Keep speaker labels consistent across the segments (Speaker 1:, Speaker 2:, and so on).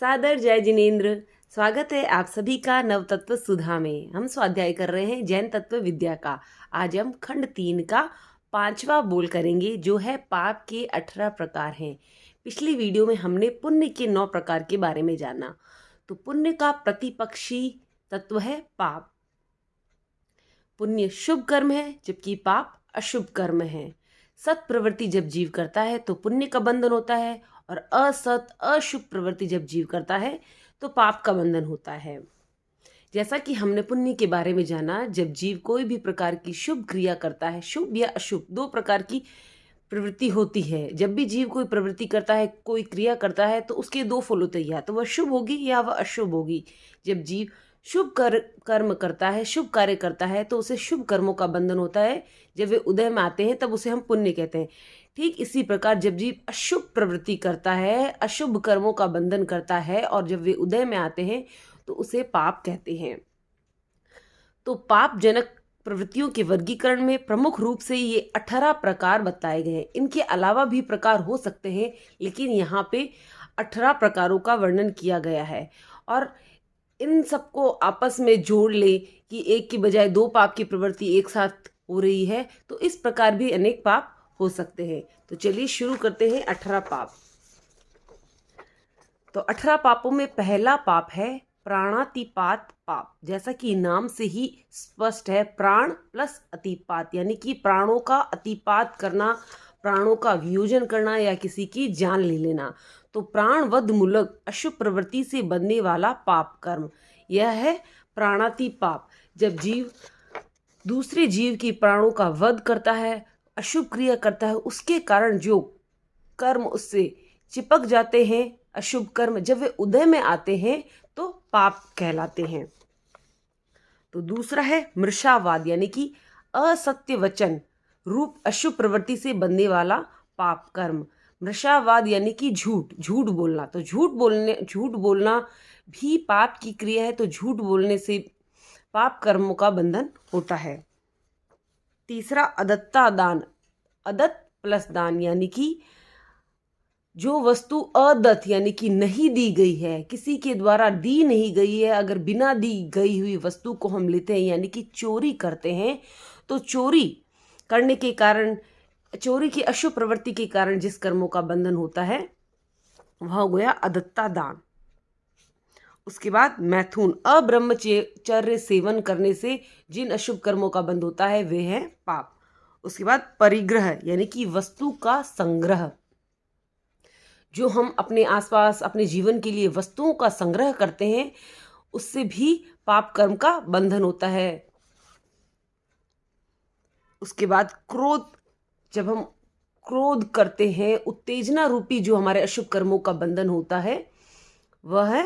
Speaker 1: सादर जय जिनेन्द्र। स्वागत है आप सभी का नव तत्व सुधा में। हम स्वाध्याय कर रहे हैं जैन तत्व विद्या का। आज हम खंड 3 का 5वां बोल करेंगे, जो है पाप के 18 प्रकार हैं। पिछली वीडियो में हमने पुण्य के 9 प्रकार के बारे में जाना। तो पुण्य का प्रतिपक्षी तत्व है पाप। पुण्य शुभ कर्म है, जबकि पाप अशुभ कर्म है। सत प्रवृत्ति जब जीव करता है तो पुण्य का बंधन होता है, और असत अशुभ प्रवृत्ति जब जीव करता है तो पाप का बंधन होता है। जैसा कि हमने पुण्य के बारे में जाना, जब जीव कोई भी प्रकार की शुभ क्रिया करता है, शुभ या अशुभ 2 प्रकार की प्रवृत्ति होती है। जब भी जीव कोई प्रवृत्ति करता है, कोई क्रिया करता है, तो उसके 2 फल होते हैं, या तो वह शुभ होगी या वह अशुभ होगी। जब जीव शुभ कर्म करता है, शुभ कार्य करता है, तो उसे शुभ कर्मों का बंधन होता है। जब वे उदय में आते हैं तब उसे हम पुण्य कहते हैं। ठीक इसी प्रकार जब जीव अशुभ प्रवृत्ति करता है, अशुभ कर्मों का बंधन करता है, और जब वे उदय में आते हैं तो उसे पाप कहते हैं। तो पाप जनक प्रवृत्तियों के वर्गीकरण में प्रमुख रूप से ये 18 प्रकार बताए गए हैं। इनके अलावा भी प्रकार हो सकते हैं, लेकिन यहाँ पे 18 प्रकारों का वर्णन किया गया है। और इन सबको आपस में जोड़ ले कि एक की बजाय 2 पाप की प्रवृत्ति एक साथ हो रही है, तो इस प्रकार भी अनेक पाप हो सकते हैं। तो चलिए शुरू करते हैं 18 पाप। तो 18 पापों में पहला पाप है प्राणातिपात पाप। जैसा कि नाम से ही स्पष्ट है, प्राण प्लस अतिपात, यानी कि प्राणों का अतिपात करना, प्राणों का वियोजन करना या किसी की जान ले लेना। तो प्राणवध मूलक अशुभ प्रवृत्ति से बनने वाला पाप कर्म, यह है प्राणातिपाप। जब जीव दूसरे जीव की प्राणों का वध करता है, अशुभ क्रिया करता है, उसके कारण जो कर्म उससे चिपक जाते हैं, अशुभ कर्म, जब वे उदय में आते हैं तो पाप कहलाते हैं। तो दूसरा है मृषावाद, यानी कि असत्य वचन रूप अशुभ प्रवृत्ति से बनने वाला पाप कर्म। मृषावाद यानी कि झूठ बोलना। तो झूठ बोलना भी पाप की क्रिया है। तो झूठ बोलने से पाप कर्मों का बंधन होता है। तीसरा अदत्ता दान, अदत्त प्लस दान, यानी कि जो वस्तु अदत्त यानी कि नहीं दी गई है, किसी के द्वारा दी नहीं गई है, अगर बिना दी गई हुई वस्तु को हम लेते हैं, यानी कि चोरी करते हैं, तो चोरी करने के कारण, चोरी की अशुभ प्रवृत्ति के कारण जिस कर्मों का बंधन होता है वह हो गया अदत्ता दान। उसके बाद मैथुन, अब्रह्मचर्य सेवन करने से जिन अशुभ कर्मों का बंध होता है वे हैं पाप। उसके बाद परिग्रह, यानी कि वस्तु का संग्रह। जो हम अपने आसपास अपने जीवन के लिए वस्तुओं का संग्रह करते हैं, उससे भी पाप कर्म का बंधन होता है। उसके बाद क्रोध, जब हम क्रोध करते हैं, उत्तेजना रूपी जो हमारे अशुभ कर्मों का बंधन होता है वह है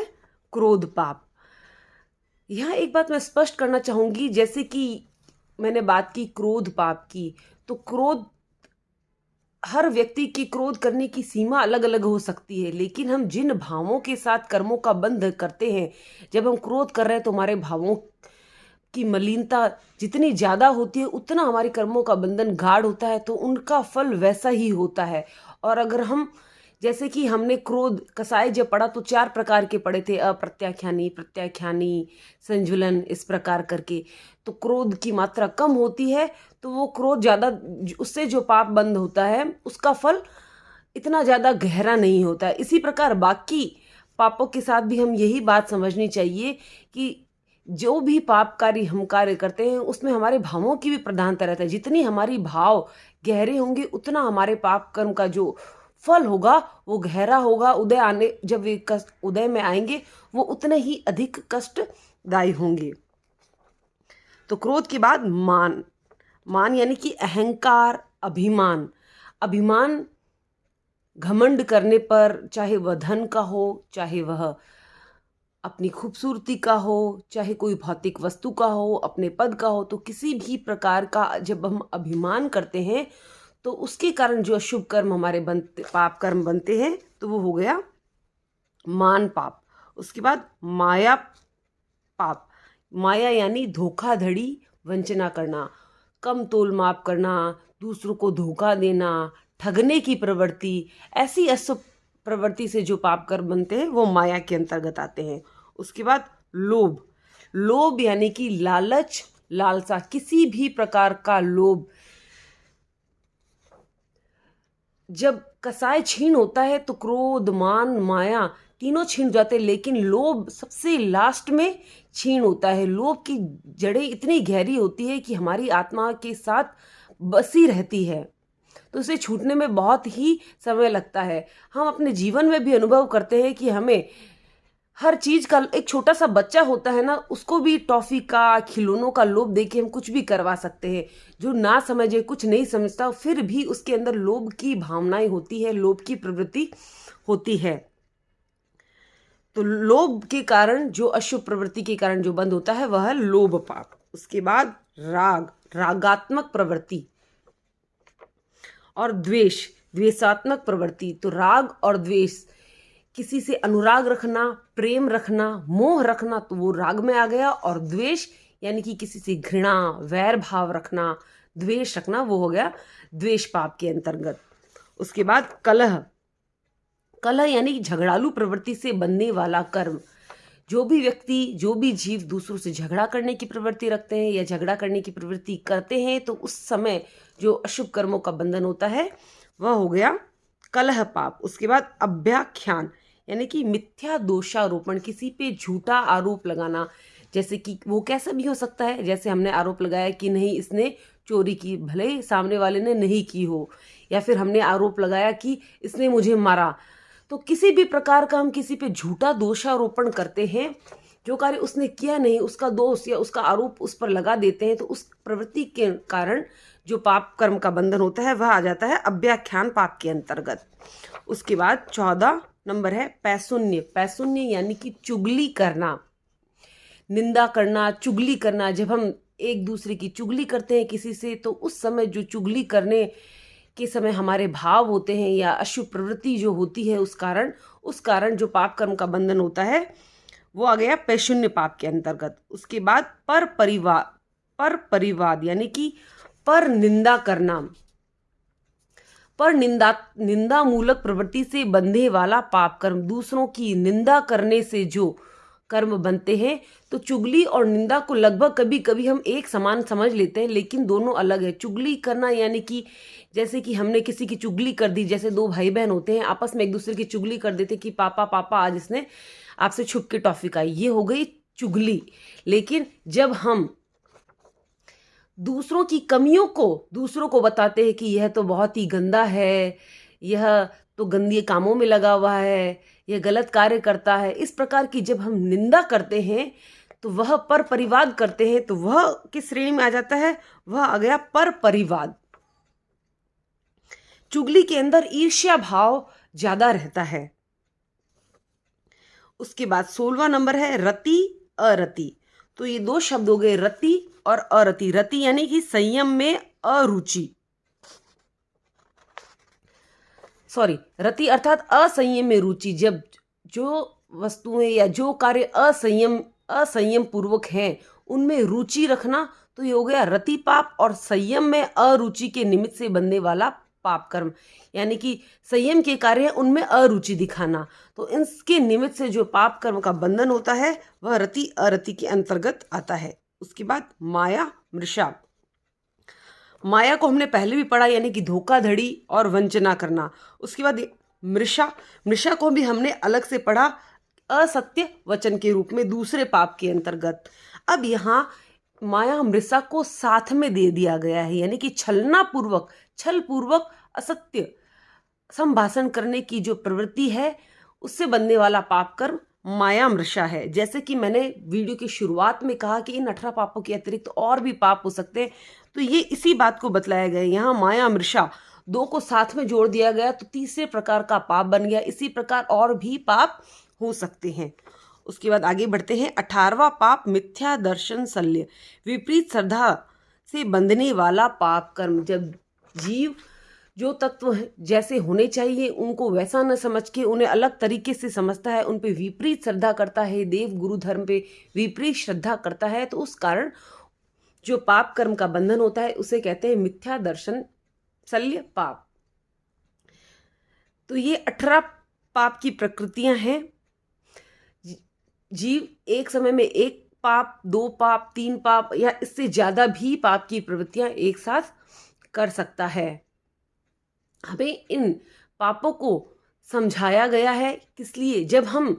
Speaker 1: क्रोध पाप। यहाँ एक बात मैं स्पष्ट करना चाहूंगी, जैसे कि मैंने बात की क्रोध पाप की, तो क्रोध, हर व्यक्ति की क्रोध करने की सीमा अलग अलग हो सकती है, लेकिन हम जिन भावों के साथ कर्मों का बंध करते हैं, जब हम क्रोध कर रहे हैं तो हमारे भावों की मलिनता जितनी ज़्यादा होती है उतना हमारे कर्मों का बंधन गाढ़ होता है, तो उनका फल वैसा ही होता है। और अगर हम, जैसे कि हमने क्रोध कसाय जब पढ़ा तो 4 प्रकार के पढ़े थे, अप्रत्याख्यानी, प्रत्याख्यानी, संज्वलन, इस प्रकार करके। तो क्रोध की मात्रा कम होती है तो वो क्रोध ज़्यादा, उससे जो पाप बंद होता है उसका फल इतना ज़्यादा गहरा नहीं होता है। इसी प्रकार बाकी पापों के साथ भी हम यही बात समझनी चाहिए कि जो भी पापकारी हम कार्य करते हैं उसमें हमारे भावों की भी प्रधानता रहता है। जितनी हमारी भाव गहरे होंगे उतना हमारे पाप कर्म का जो फल होगा वो गहरा होगा। जब वे उदय में आएंगे वो उतने ही अधिक कष्टदायी होंगे। तो क्रोध के बाद मान यानी कि अहंकार, अभिमान घमंड करने पर, चाहे वह धन का हो, चाहे वह अपनी खूबसूरती का हो, चाहे कोई भौतिक वस्तु का हो, अपने पद का हो, तो किसी भी प्रकार का जब हम अभिमान करते हैं तो उसके कारण जो अशुभ कर्म हमारे पाप कर्म बनते हैं, तो वो हो गया मान पाप। उसके बाद माया पाप, माया यानी धोखाधड़ी, वंचना करना, कम तोल माप करना, दूसरों को धोखा देना, ठगने की प्रवृत्ति, ऐसी प्रवृत्ति से जो पाप कर्म बनते हैं वो माया के अंतर्गत आते हैं। उसके बाद लोभ। लोभ यानी कि लालच, लालसा, किसी भी प्रकार का लोभ। जब कसाय छीन होता है तो क्रोध, मान, माया तीनों छीन जाते हैं, लेकिन लोभ सबसे लास्ट में छीन होता है। लोभ की जड़ें इतनी गहरी होती है कि हमारी आत्मा के साथ बसी रहती है, तो उसे छूटने में बहुत ही समय लगता है। हम अपने जीवन में भी अनुभव करते हैं कि हमें हर चीज का, एक छोटा सा बच्चा होता है ना, उसको भी टॉफी का, खिलौनों का लोभ देके हम कुछ भी करवा सकते हैं। जो ना समझे, कुछ नहीं समझता, फिर भी उसके अंदर लोभ की भावनाएं होती है, लोभ की प्रवृत्ति होती है। तो लोभ के कारण, जो अशुभ प्रवृत्ति के कारण जो बंद होता है वह है लोभ पाप। उसके बाद राग, रागात्मक प्रवृत्ति, और द्वेष, द्वेषात्मक प्रवृत्ति। तो राग और द्वेष, किसी से अनुराग रखना, प्रेम रखना, मोह रखना, तो वो राग में आ गया। और द्वेष यानी कि किसी से घृणा, वैर भाव रखना, द्वेष रखना, वो हो गया द्वेष पाप के अंतर्गत। उसके बाद कलह। कलह यानी कि झगड़ालू प्रवृत्ति से बनने वाला कर्म। जो भी व्यक्ति, जो भी जीव दूसरों से झगड़ा करने की प्रवृत्ति रखते हैं या झगड़ा करने की प्रवृत्ति करते हैं, तो उस समय जो अशुभ कर्मों का बंधन होता है वह हो गया कलह पाप। उसके बाद अभ्याख्यान यानी कि मिथ्या दोषारोपण, किसी पे झूठा आरोप लगाना। जैसे कि वो कैसा भी हो सकता है, जैसे हमने आरोप लगाया कि नहीं इसने चोरी की, भले ही सामने वाले ने नहीं की हो, या फिर हमने आरोप लगाया कि इसने मुझे मारा। तो किसी भी प्रकार का हम किसी पे झूठा दोषारोपण करते हैं, जो कार्य उसने किया नहीं, उसका दोष या उसका आरोप उस पर लगा देते हैं, तो उस प्रवृत्ति के कारण जो पाप कर्म का बंधन होता है वह आ जाता है अभ्याख्यान पाप के अंतर्गत। उसके बाद 14 नंबर है पैशून्य। पैशून्य यानी कि चुगली करना, निंदा करना, चुगली करना। जब हम एक दूसरे की चुगली करते हैं किसी से, तो उस समय जो चुगली करने के समय हमारे भाव होते हैं या अशुभ प्रवृत्ति जो होती है, उस कारण जो पाप कर्म का बंधन होता है वो आ गया पैशून्य पाप के अंतर्गत। उसके बाद पर परिवाद यानी कि पर निंदा करना, पर निंदा मूलक प्रवृत्ति से बंधे वाला पाप कर्म। दूसरों की निंदा करने से जो कर्म बनते हैं, तो चुगली और निंदा को लगभग कभी कभी हम एक समान समझ लेते हैं, लेकिन दोनों अलग है। चुगली करना यानी कि जैसे कि हमने किसी की चुगली कर दी, जैसे दो भाई बहन होते हैं, आपस में एक दूसरे की चुगली कर देते कि पापा पापा आज इसने आपसे छुप के टॉफी खाई, ये हो गई चुगली। लेकिन जब हम दूसरों की कमियों को दूसरों को बताते हैं कि यह तो बहुत ही गंदा है, यह तो गंदे कामों में लगा हुआ है, यह गलत कार्य करता है, इस प्रकार की जब हम निंदा करते हैं तो वह पर परिवाद करते हैं, तो वह किस श्रेणी में आ जाता है, वह आ गया पर परिवाद। चुगली के अंदर ईर्ष्या भाव ज्यादा रहता है। उसके बाद 16वां नंबर है रति अरति। तो ये दो शब्द हो गए, रति और अरति। रति यानी कि संयम में अरुचि, रति अर्थात असंयम में रुचि। जब जो वस्तुएं या जो कार्य असंयम पूर्वक हैं उनमें रुचि रखना, तो ये हो गया रति पाप। और संयम में अरुचि के निमित्त से बनने वाला पाप कर्म, यानी कि संयम के कार्य है उनमें अरुचि दिखाना, तो इसके निमित्त से जो पाप कर्म का बंधन होता है वह रति अरति के अंतर्गत आता है। उसके बाद माया मृषा। माया को हमने पहले भी पढ़ा, यानी कि धोखाधड़ी और वंचना करना। उसके बाद मृषा को भी हमने अलग से पढ़ा, असत्य वचन के रूप में, दूसरे पाप के अंतर्गत। अब यहाँ माया मृषा को साथ में दे दिया गया है, यानी कि छल पूर्वक असत्य संभाषण करने की जो प्रवृत्ति है उससे बनने वाला पाप कर्म माया मृषा है। जैसे कि मैंने वीडियो की शुरुआत में कहा कि इन 18 पापों के अतिरिक्त और भी पाप हो सकते हैं, तो ये इसी बात को बतलाया गया। यहाँ माया मृषा दो को साथ में जोड़ दिया गया, तो तीसरे प्रकार का पाप बन गया। इसी प्रकार और भी पाप हो सकते हैं। उसके बाद आगे बढ़ते हैं। 18वां पाप मिथ्या दर्शन शल्य, विपरीत श्रद्धा से बंधने वाला पाप कर्म। जब जीव जो तत्व जैसे होने चाहिए उनको वैसा न समझ के उन्हें अलग तरीके से समझता है, उन पे विपरीत श्रद्धा करता है, देव गुरु धर्म पे विपरीत श्रद्धा करता है, तो उस कारण जो पाप कर्म का बंधन होता है उसे कहते हैं मिथ्या दर्शन शल्य पाप। तो ये 18 पाप की प्रकृतियां हैं। जीव एक समय में एक पाप, 2 पाप, 3 पाप या इससे ज़्यादा भी पाप की प्रवृत्तियां एक साथ कर सकता है। हमें इन पापों को समझाया गया है, किस लिए? जब हम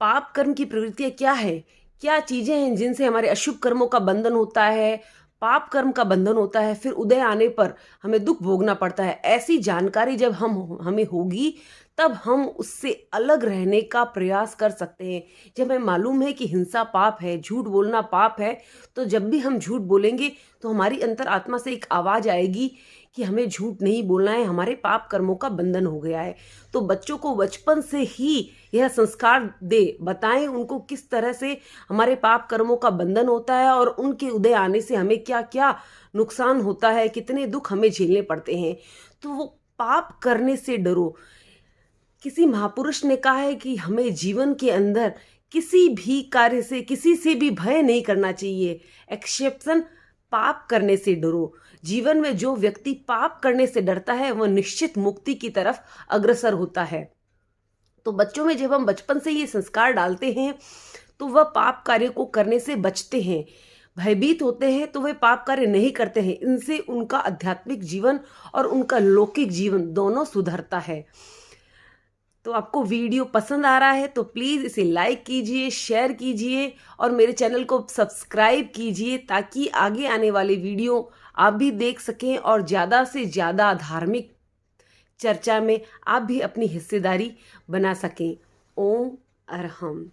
Speaker 1: पाप कर्म की प्रवृत्तियां क्या है, क्या चीज़ें हैं जिनसे हमारे अशुभ कर्मों का बंधन होता है, पाप कर्म का बंधन होता है, फिर उदय आने पर हमें दुख भोगना पड़ता है। ऐसी जानकारी जब हमें होगी तब हम उससे अलग रहने का प्रयास कर सकते हैं। जब हमें मालूम है कि हिंसा पाप है, झूठ बोलना पाप है, तो जब भी हम झूठ बोलेंगे तो हमारी अंतरात्मा से एक आवाज़ आएगी कि हमें झूठ नहीं बोलना है, हमारे पाप कर्मों का बंधन हो गया है। तो बच्चों को बचपन से ही यह संस्कार दे, बताएं उनको किस तरह से हमारे पाप कर्मों का बंधन होता है और उनके उदय आने से हमें क्या क्या नुकसान होता है, कितने दुख हमें झेलने पड़ते हैं। तो वो पाप करने से डरो। किसी महापुरुष ने कहा है कि हमें जीवन के अंदर किसी भी कार्य से, किसी से भी भय नहीं करना चाहिए, एक्सेप्शन पाप करने से डरो। जीवन में जो व्यक्ति पाप करने से डरता है वह निश्चित मुक्ति की तरफ अग्रसर होता है। तो बच्चों में जब हम बचपन से ये संस्कार डालते हैं तो वह पाप कार्य को करने से बचते हैं, भयभीत होते हैं तो वे पाप कार्य नहीं करते हैं। इनसे उनका आध्यात्मिक जीवन और उनका लौकिक जीवन दोनों सुधरता है। तो आपको वीडियो पसंद आ रहा है तो प्लीज़ इसे लाइक कीजिए, शेयर कीजिए और मेरे चैनल को सब्सक्राइब कीजिए ताकि आगे आने वाले वीडियो आप भी देख सकें और ज़्यादा से ज़्यादा धार्मिक चर्चा में आप भी अपनी हिस्सेदारी बना सकें। ओम अरहम।